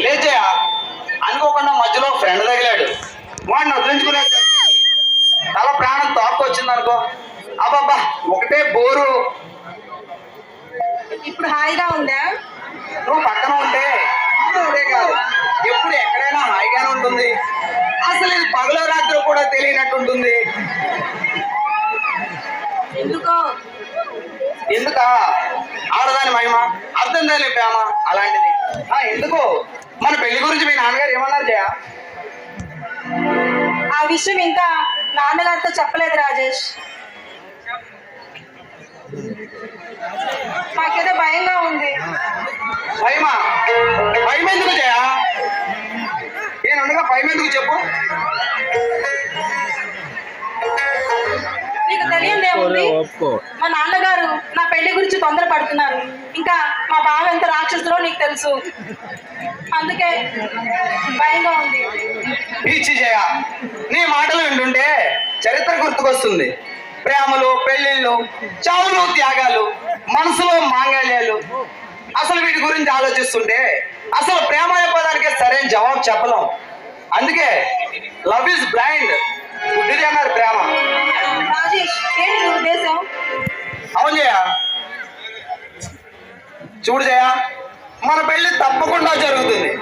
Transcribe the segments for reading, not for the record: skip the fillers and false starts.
లేచయ్య అనుకోకుండా మధ్యలో ఫ్రెండ్ తగిలాడు. వాడిని వదిలించుకునే తల ప్రాణం తోక్కొచ్చింది అనుకో. అబ్బాబ్బా ఒకటే బోరు. ఇప్పుడు హాయిగా ఉందా? నువ్వు పక్కన ఉంటే ఇప్పుడే కాదు ఎప్పుడు ఎక్కడైనా హాయిగానే ఉంటుంది. అసలు ఇది పగలో రాత్రి కూడా తెలియనట్టుంటుంది. ఎందుకా? ఆడదాని మహిమ అర్థం తెలిపామా అలాంటిది. ఎందుకు మన పెళ్లి గురించి మీ నాన్నగారు ఏమన్నారు జయ? ఆ విషయం ఇంకా నాన్నగారితో చెప్పలేదు రాజేష్. నాకేదో భయంగా ఉంది. భయమా? భయం ఎందుకు జయ? నేనుండగా భయం ఎందుకు చెప్పు. నీకు తెలియదేముంది, మా నాన్నగారు నా పెళ్లి గురించి తొందర పడుతున్నారు. ఇంకా మా బావ ఎంత రాక్షసులో నీకు తెలుసు, అందుకే భయంగా ఉంది. పిచ్చి జయ, నీ మాటలు వింటుంటే చరిత్ర గుర్తుకొస్తుంది. ప్రేమలు, పెళ్లిళ్ళు, చావులు, త్యాగాలు, మనసులో మాంగళ్యాలు. అసలు వీటి గురించి ఆలోచిస్తుంటే అసలు ప్రేమ అనే పదానికే సరైన జవాబు చెప్పలేం. అందుకే లవ్ ఇస్ బ్లైండ్, గుడ్డిది అన్నారు ప్రేమ. రాజేష్, ఏంటి నీ ఉద్దేశం? అవును జయ, చూడు జయ, మన పెళ్లి తప్పకుండా జరుగుతుంది.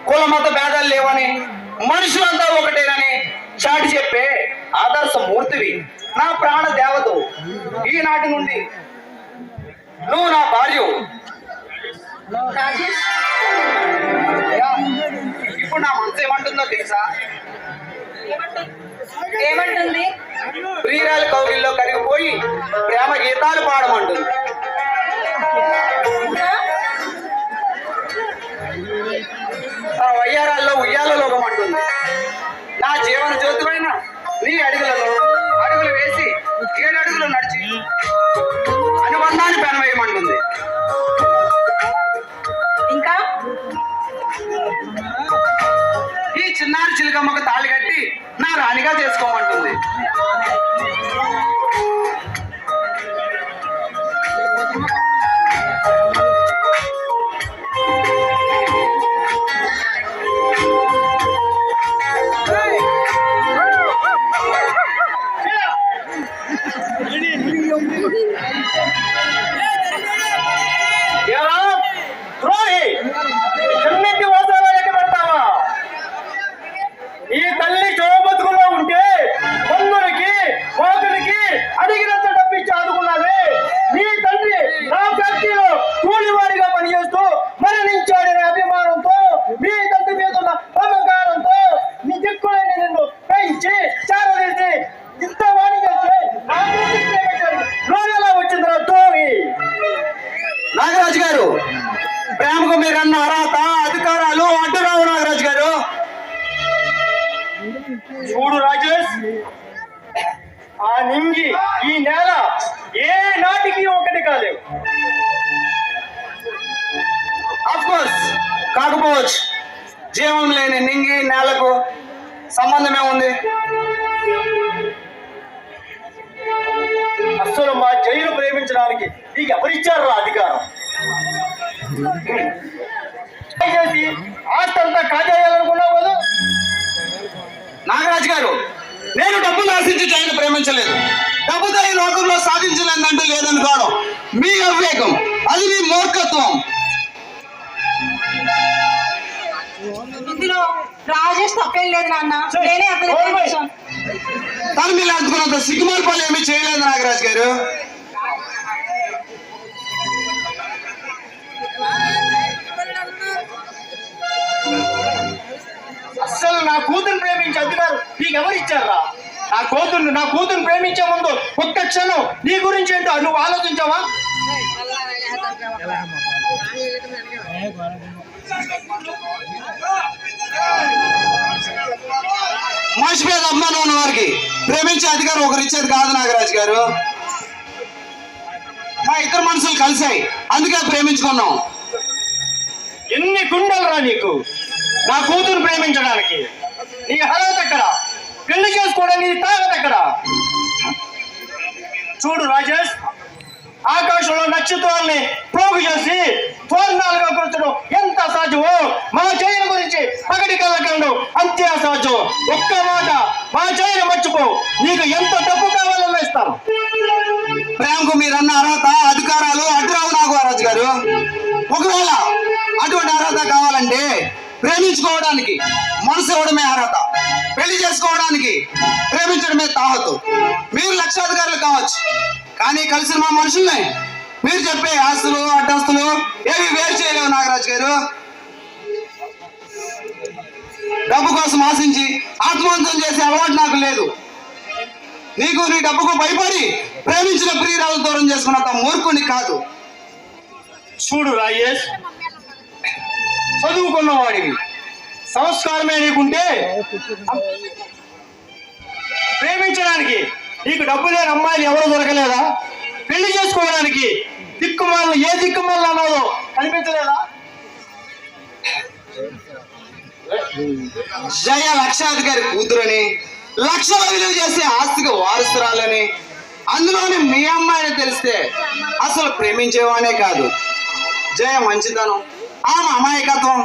కుల మత భేదాలు లేవని, మనుషులంతా ఒకటేనని చాటి చెప్పే ఆదర్శ మూర్తివి, నా ప్రాణ దేవతవు. ఈనాటి నుండి నువ్వు నా భార్యవు. రాజేష్, ఇప్పుడు నా మనసు ఏమంటుందో తెలుసా? ఏమంటుంది? ప్రియురాలి కౌగిల్లో కరిగిపోయి ప్రేమ గీతాలు పాడమంటుంది. వయ్యారాల్లో ఉయ్యాల లోకమంటుంది. నా జీవన జ్యోతిపైన నీ అడుగులలో అడుగులు వేసి 7 అడుగులు నడిచి అనుబంధాన్ని పెనవేయమంటుంది. ఇంకా ఈ చిన్నారి చిలుకమ్మకు తాళి కట్టి నా రాణిగా చేసుకోమంటుంది. నాగరాజు గారు, ప్రేమకు మీరన్న అర్హత అధికారాలు అడ్డురావు. నాగరాజు గారు, చూడు రాజేష్, ఆ నింగి ఈ నేల ఏ నాటికి ఒకటి కాలేవు. ఆఫ్ కోర్స్ కాకపోవచ్చు. జీవం లేని నింగి నేలకు సంబంధమే ఉంది. అసలు మా జైలు ప్రేమించడానికి నీకు ఎవరిచ్చారు అధికారం? చేసి ఆస్తంతా కాజేయాలనుకున్నావు కదా? నాగరాజు గారు, నేను డబ్బులు ఆశించి జైలు ప్రేమించలేదు. డబ్బుతో ఈ లోకంలో సాధించలేదంటూ లేదనుకోవడం మీ అవివేకం, అది మీ మూర్ఖత్వం. ఇందులో రాజేష్ తప్పేం లేదు నాన్న, నేనే అతని ప్రేమించాను. తను మీరు అందుకున్నంత సిగ్గుమాల పనులు ఏమీ చేయలేదు నాగరాజు గారు. అస్సలు నా కూతురు ప్రేమించే అధికారం నీకు ఎవరిచ్చారా? నా కూతురు ప్రేమించే ముందు ఒక్క క్షణం నీ గురించి ఏంటో నువ్వు ఆలోచించావా? మనిషి మీద అభిమానం ఉన్న వారికి ప్రేమించే అధికారం ఒకరు ఇచ్చేది కాదు నాగరాజు గారు. మా ఇద్దరు మనుషులు కలిసాయి, అందుకే ప్రేమించుకున్నాం. ఎన్ని గుండెలరా నీకు నా కూతురు ప్రేమించడానికి? నీ అర్హత ఎక్కడ? పెళ్లి చేసుకోవడానికి నీ తాగత ఎక్కడ? చూడు రాజేష్, ఆకాశంలో నక్షత్రాల్ని పోగు చేసి తోరణాలుగా కూర్చడం ఎంత అసాధ్యమో మా చైన గురించి పగటి కళ్ళకండు అంతే అసాధ్యం. ఒక్క మాట, మా చైన మర్చిపో, నీకు ఎంత డబ్బు కావాలన్నా ఇస్తాను. ప్రేమకు మీరన్న అర్హత అధికారాలు అడ్డురావు నాగరాజు గారు. ఒకవేళ అటువంటి అర్హత కావాలంటే ప్రేమించుకోవడానికి మనసు ఇవ్వడమే అర్హత, పెళ్లి చేసుకోవడానికి ప్రేమించడమే తాహతు. మీరు లక్షాధికారులు కావచ్చు, కానీ కలిసిన మా మనుషుల్ని మీరు చెప్పే ఆస్తులు అడ్డస్తులు ఏవి వేరు చేయలేవు నాగరాజు గారు. డబ్బు కోసం ఆశించి ఆత్మహత్యం చేసే అలవాటు నాకు లేదు. నీకు నీ డబ్బుకు భయపడి ప్రేమించిన ప్రియురాలు దూరం చేసుకున్నంత మూర్ఖుని కాదు. చూడు రాజేష్, చదువుకున్నవాడివి, సంస్కారమే నీకుంటే ప్రేమించడానికి నీకు డబ్బు లేని అమ్మాయిలు ఎవరు దొరకలేదా? పెళ్లి చేసుకోవడానికి దిక్కుమాలను ఏ దిక్కుమాలను అన్నదో కనిపించలేదా? జయ లక్షాధికారి కూతురని, లక్షల విలువ చేసే ఆస్తికి వారసురాలని, అందులోని మీ అమ్మాయిని తెలిస్తే అసలు ప్రేమించేవానే కాదు. జయ మంచితనం, ఆమె అమాయకత్వం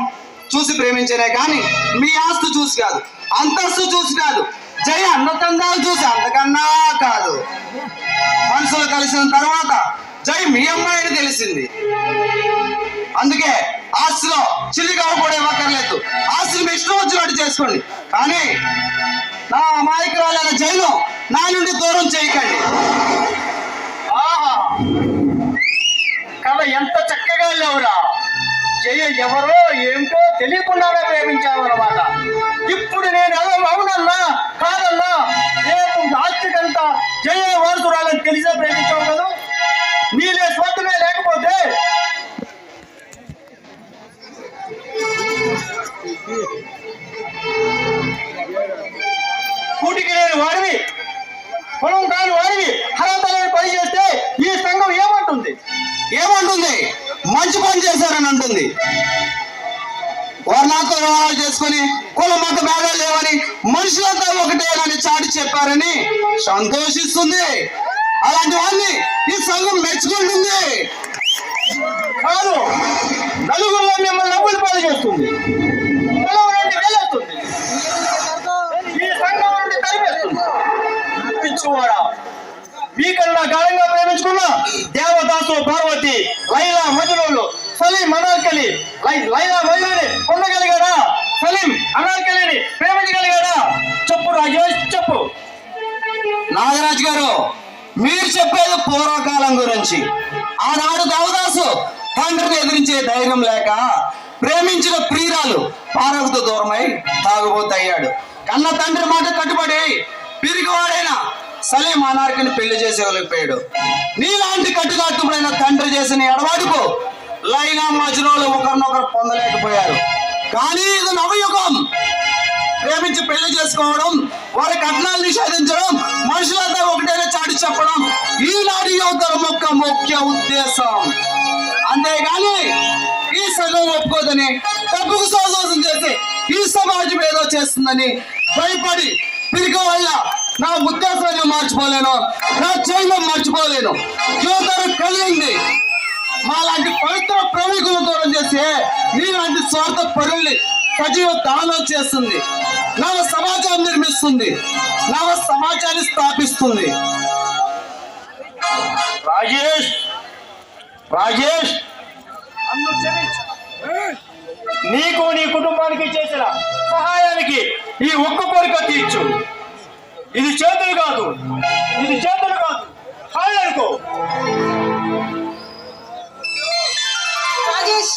చూసి ప్రేమించేనే కానీ మీ ఆస్తి చూసి కాదు, అంతస్తు చూసి కాదు, జయ అన్నతందాలు చూసి అంతకన్నా కాదు. మనుషులు కలిసిన తర్వాత జయ మీ అమ్మాయిని తెలిసింది. అందుకే ఆస్తిలో చిల్లిగా కూడా ఇవ్వక్కర్లేదు, ఆస్తిని మీ ఇష్టం వచ్చినట్టు చేసుకోండి, కానీ నా అమాయకురాలైన జైలు నా నుండి దూరం చేయకండి. ఆహా, కథ ఎంత చక్కగా లేవురా. జయ ఎవరో ఏమిటో తెలియకుండానే ప్రేమించావు అన్నమాట. ఇప్పుడు నేను అవునన్నా కాదన్నా రేపు ఆస్తికంతా జయ వారసురాలని తెలిసే ప్రేమించావు కదా. నీలే స్వార్థమే లేకపోతే కూటికి లేని వాడివి, పొలం కాని వాడివి, అర్హత లేని పని చేస్తే ఈ సంఘం ఏమంటుంది? మంచి పని చేశారని అంటుంది. వారు నాతో వ్యవహారాలు చేసుకుని కుల మత భేదాలు లేవని మనుషులంతా ఒకటేనని చాటి చెప్పారని సంతోషిస్తుంది. అలాంటి వారిని ఈ సంఘం మెచ్చుకుంటుంది. కాదు, నలుగురిలో మిమ్మల్ని నవ్వులు పాలు చేస్తుంది, పొలం నుండి వెళ్ళేస్తుంది, ఈ సంఘం నుండి తరిమేస్తుంది. పిచ్చివాడా, మీకన్నా గాఢంగా ప్రేమించుకున్న దేవదాసు పార్వతి, లైలా మజ్నూలు, సలీం అనార్కలి, లైలా మజ్నూని పొందగలిగాడా? సలీం అనార్కలిని ప్రేమించగలిగాడా? చెప్పు రాజేష్, చెప్పు. నాగరాజు గారు, మీరు చెప్పేది పూర్వకాలం గురించి. ఆనాడు దేవదాసు తండ్రిని ఎదిరించే ధైర్యం లేక ప్రేమించిన ప్రియురాలు పార్వతితో దూరమై తాగుబోతయ్యాడు. కన్న తండ్రి మాట కట్టుబడి పిరిగివాడైన సలీం అనార్కని పెళ్లి చేసేవలిపోయాడు. నీలాంటి కట్టుకట్టుబడిన తండ్రి చేసిన ఎడవాడుకు లైలా మజ్నూలు ఒకరినొకరు పొందలేకపోయారు. కానీ ఇది నవయుగం. ప్రేమించి పెళ్లి చేసుకోవడం, వారి కట్నాలు నిషేధించడం, మనుషులంతా ఒకటేనే చాటి చెప్పడం ఈనాటి యువతరం యొక్క ముఖ్య ఉద్దేశం. అంతేగాని ఈ సంఘం ఒప్పుకోదని డబ్బుకు సోదోసం చేసి ఈ సమాజం ఏదో చేస్తుందని భయపడి పిరిక వల్ల నా ఉద్దేశాన్ని మార్చుకోలేను, నా చైనం మర్చిపోలేను. యువతరం కలిగింది. మాలాంటి పవిత్ర ప్రేమికులు దూరం చేసి మీలాంటి స్వార్థ పరుల్ని సజీవ దానం చేస్తుంది, నవ సమాజాన్ని నిర్మిస్తుంది, నవ సమాజాన్ని స్థాపిస్తుంది. రాజేష్, రాజేష్, నన్ను క్షమించు. నీకు నీ కుటుంబానికి చేసిన సహాయానికి ఈ ఒక్క కోరిక తీర్చు. ఇది చేతులు కాదు, ఇది చేతులు కాదు, కాళ్ళు అనుకో. రాజేష్,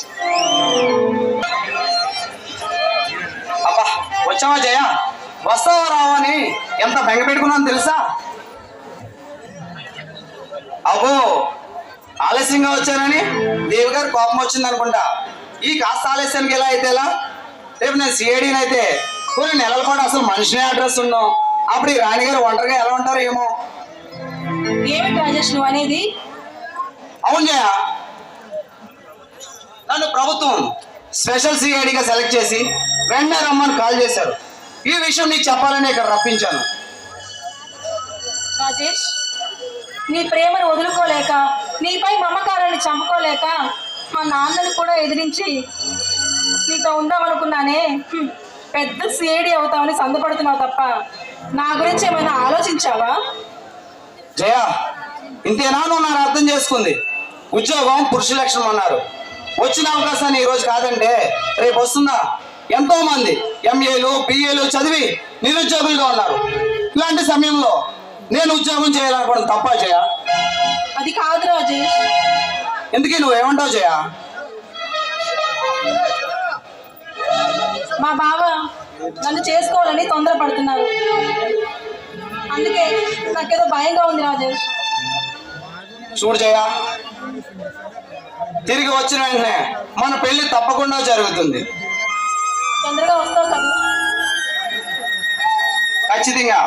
అబ్బా వచ్చావా జయ? వస్తావా రావా అని ఎంత బెంగ పెట్టుకున్నాను తెలుసా? అబ్బో ఆలస్యంగా వచ్చానని దేవి గారు కోపం వచ్చింది అనుకుంటా. ఈ కాస్త ఆలస్యానికి ఎలా అయితే ఎలా? రేపు నేను సిఐడిని అయితే కొన్ని నెలల పాటు అసలు మనిషినే అడ్రస్ ఉన్నాం. అప్పుడు ఈ రాణిగారు ఒంటరిగా ఎలా ఉంటారో ఏమో. ఏమిటి రాజేష్ నువ్వు అనేది? అవును జయ, నన్ను ప్రభుత్వం స్పెషల్ సిఐడిగా సెలెక్ట్ చేసి వెంటనే రమ్మని కాల్ చేశారు. ఈ విషయం నీకు చెప్పాలని ఇక్కడ రప్పించాను. రాజేష్, నీ ప్రేమను వదులుకోలేక నీపై మమకారాన్ని చంపుకోలేక మా నాన్నని కూడా ఎదిరించి నీతో ఉందామనుకున్నానే. పెద్ద సిఐడి అవుతామని సందపడుతున్నావు తప్ప నా గురించి ఏమైనా ఆలోచించావా? జయ, ఇంతేనా నువ్వు నన్ను అర్థం చేసుకుంది? ఉద్యోగం పురుష లక్షణం అన్నారు. వచ్చిన అవకాశాన్ని ఈరోజు కాదంటే రేపు వస్తుందా? ఎంతో మంది ఎంఏలు బిఏలు చదివి నిరుద్యోగులుగా ఉన్నారు. ఇలాంటి సమయంలో నేను ఉద్యోగం చేయాలనుకోవడం తప్ప జయ? అది కాదు రాజేష్. ఎందుకే నువ్వేమంటావు జయ? మా బావ నన్ను చేసుకోవాలని తొందరపడుతున్నారు. అందుకే నాకేదో భయంగా ఉంది రాజేష్. చూడు జయ, తిరిగి వచ్చిన వెంటనే మన పెళ్లి తప్పకుండా జరుగుతుంది. తొందరగా వస్తావు కదా? ఖచ్చితంగా.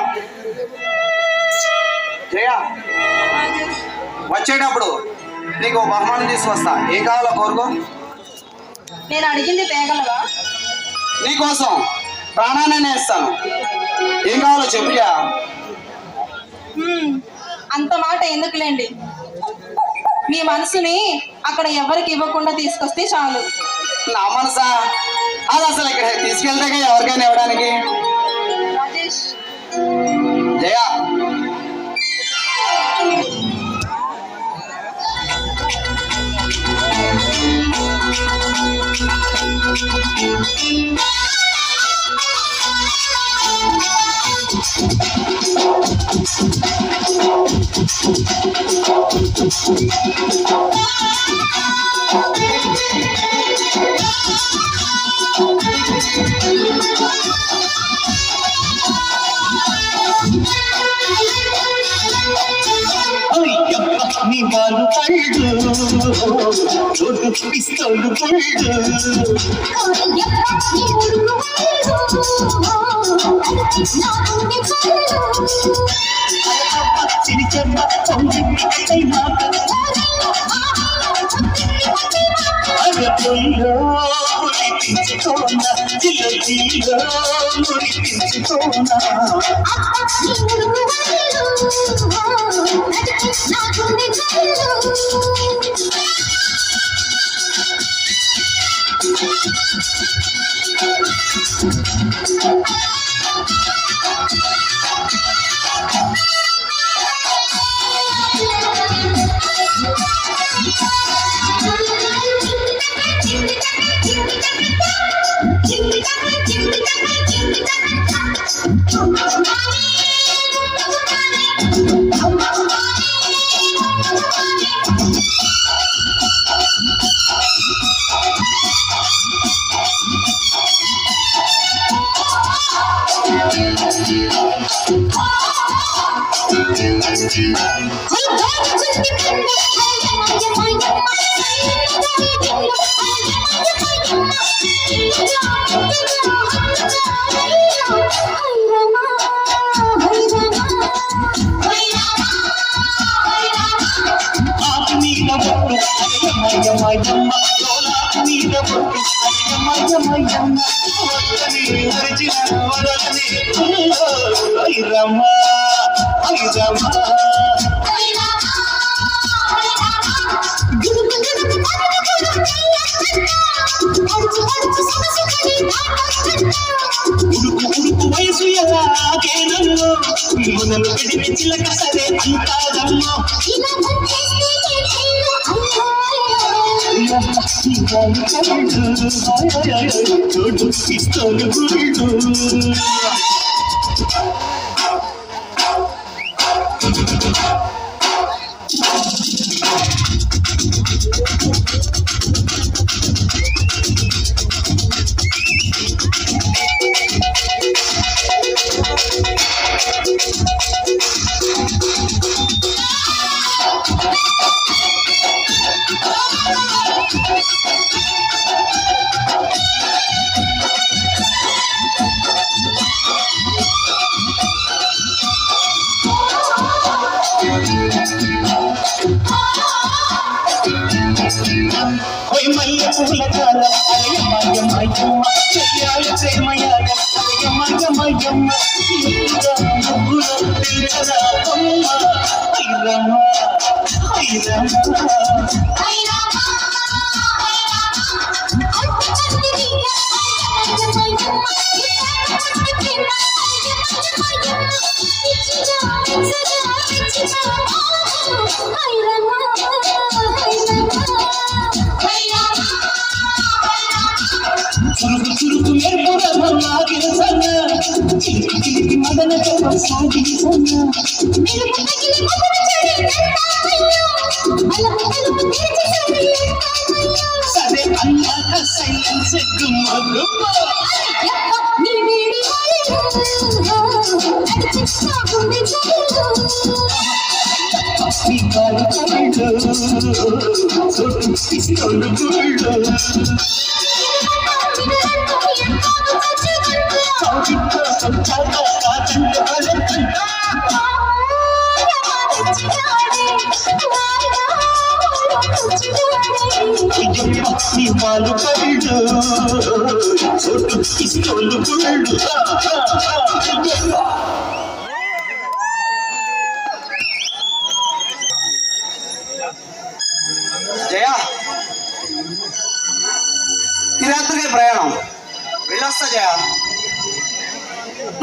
జయ, రాజేష్, వచ్చేటప్పుడు నీకు ఒక బహుమానం తీసుకొస్తా. ఏం కావాలో కోరుకో. నేను అడిగింది తేగలవా? నీకోసం ప్రాణాన్ని ఇస్తాను. ఏం కావాలో చెప్పుయా. అంత మాట ఎందుకులేండి. మీ మనసుని అక్కడ ఎవరికి ఇవ్వకుండా తీసుకొస్తే చాలు. నా మనసా? అది అసలు ఇక్కడ తీసుకెళ్తే ఎవరికైనా ఇవ్వడానికి. రాజేష్, జయ, నీ వాళ్ళు పళ్ళు రోడ్డు పిస్తోలు పళ్ళు చిరిచెమ్మ పొంగి మాట అరపుల్లో మురిపించుకోనా జిల్లు జిల్లు మురిపించుకోనా ఉడుకు వయసు ఎలాగేనమ్మో మొదలు పెడితే చిలక సరే అంటాదమ్మో చోటు పిస్తోలు గుళ్ళు మల్లె పూల కాల అయ్యమ్మ చెయ్యాలి ప్రేమయాగ అయ్యమ్మ ముగ్గులో తెలుసరా అమ్మ అయ్యమ్మ చురుకు చురుకు మెరుపు లాగిన చిలికి చిలికి మదన సాగించన్నా సరే అన్నాక సైలెన్స్ గుమ్మ గుమ్మ కాలు కళ్ళు పిస్తోలు గుళ్ళు వాళ్ళు కళ్ళు చోటు పిస్తోలు గుళ్ళు జయ, ఈ రాత్రికి ప్రయాణం, వెళ్ళొస్తా జయ.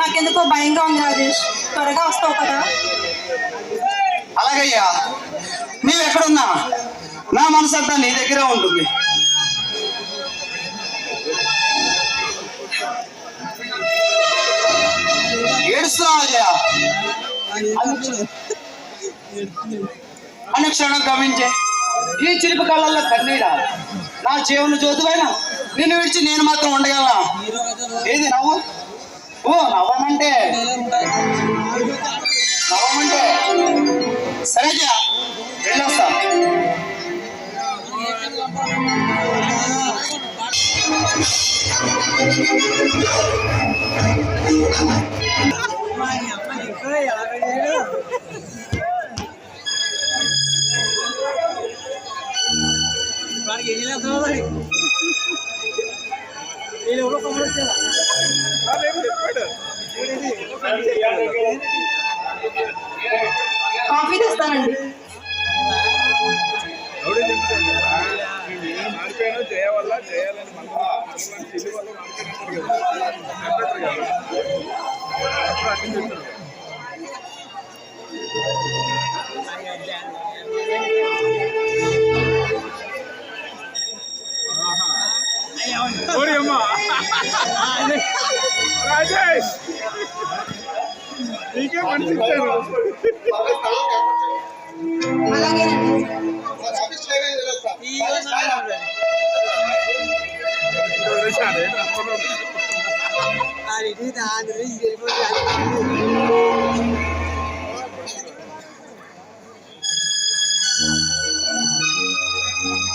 నాకెందుకో భయంగా ఉంది రాజేష్, త్వరగా వస్తావు కదా? అలాగయ్యా, నీవు ఎక్కడున్నా నా మనసు అంతా నీ దగ్గరే ఉంటుంది. ఏడుస్తున్నావా జయ? అనుక్షణం గమనించే ఈ చిలుపు కళ్ళల్లో కన్నీడా, నా జీవన జ్యోతిపైన నిన్ను విడిచి నేను మాత్రం ఉండగలనా? ఏది నవ్వు? ఓ నవ్వమంటే సరే జయ, వెళ్ళొస్తా. కాఫీ తెస్తానండి. రాజేష్ నీకే మంచి అలాగేనండి.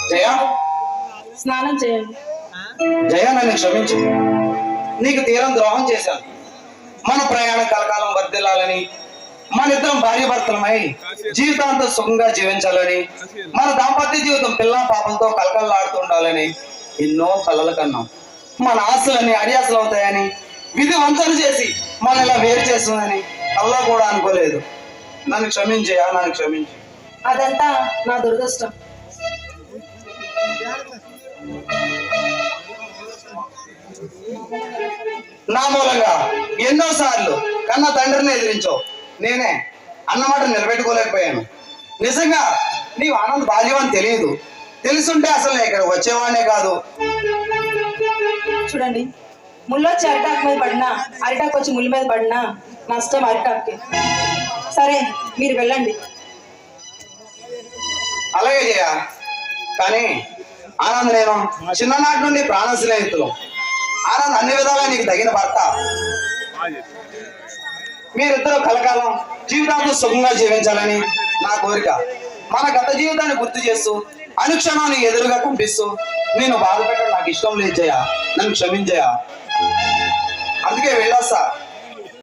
జయ, స్నానం చేయండి. జయ నన్ను క్షమించు, నీకు తీరం ద్రోహం చేశాను. మన ప్రయాణం కలకాలం వర్ధిల్లాలని, మన ఇద్దరం భార్య భర్తలమై జీవితాంతం సుఖంగా జీవించాలని, మన దాంపత్య జీవితం పిల్ల పాపలతో కలకల్లాడుతూ ఉండాలని ఎన్నో కలలు కన్నాం. మన ఆశలన్నీ అడియాసలు అవుతాయని, విధి వంచన చేసి మన ఇలా వేరు చేస్తుందని కల్లా కూడా అనుకోలేదు. నన్ను క్షమించయా, నన్ను క్షమించు. అదంతా నా దురదృష్టం. నా మూలంగా ఎన్నో సార్లు కన్న తండ్రిని ఎదిరించావు. నేనే అన్నమాట నిలబెట్టుకోలేకపోయాను. నిజంగా నీవు ఆనంద్ బాల్యం అని తెలియదు. తెలుసుంటే అసలు ఇక్కడ వచ్చేవాడినే కాదు. చూడండి, ముళ్ళొచ్చి అరిటాకు మీద పడినా, అరిటాకు వచ్చి ముళ్ళ మీద పడినా నష్టం అరిటాక్కి. సరే, మీరు వెళ్ళండి. అలాగే జయ, కానీ ఆనంద్ నేను చిన్ననాటి నుండి ప్రాణ స్నేహితులు. ఆనంద్ అన్ని విధాలా నీకు తగిన భర్త. మీరిద్దరూ కలకాలం జీవితాంతం సుఖంగా జీవించాలని నా కోరిక. మన గత జీవితాన్ని గుర్తు చేస్తూ అనుక్షణం నీ ఎదురుగా కనిపిస్తూ నేను బాధ పెట్టడం నాకు ఇష్టం లేదు జయ, నన్ను క్షమించయా. అందుకే వెళ్ళొస్తా.